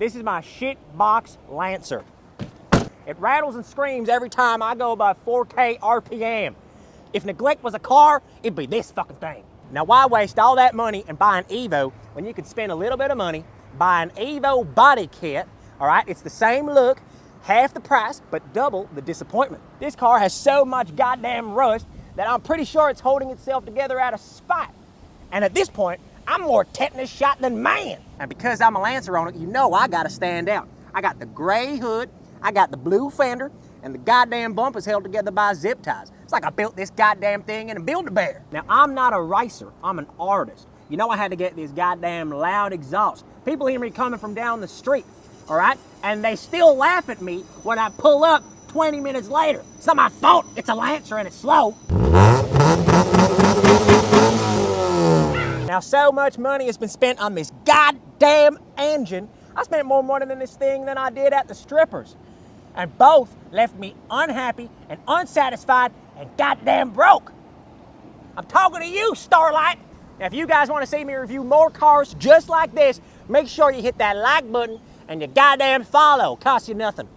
This is my shit box Lancer. It rattles and screams every time I go by 4K RPM. If neglect was a car, it'd be this fucking thing. Now why waste all that money and buy an Evo when you could spend a little bit of money, buy an Evo body kit, all right? It's the same look, half the price, but double the disappointment. This car has so much goddamn rust that I'm pretty sure it's holding itself together out of spite. And at this point, I'm more tetanus shot than man. And because I'm a Lancer on it, you know I gotta stand out. I got the gray hood, I got the blue fender, and the goddamn bumper's held together by zip ties. It's like I built this goddamn thing in a Build-A-Bear. Now, I'm not a racer, I'm an artist. You know I had to get this goddamn loud exhaust. People hear me coming from down the street, all right? And they still laugh at me when I pull up 20 minutes later. It's not my fault, it's a Lancer and it's slow. Now, so much money has been spent on this goddamn engine. I spent more money on this thing than I did at the strippers. And both left me unhappy and unsatisfied and goddamn broke. I'm talking to you, Starlight. Now, if you guys want to see me review more cars just like this, make sure you hit that like button and you goddamn follow. Costs you nothing.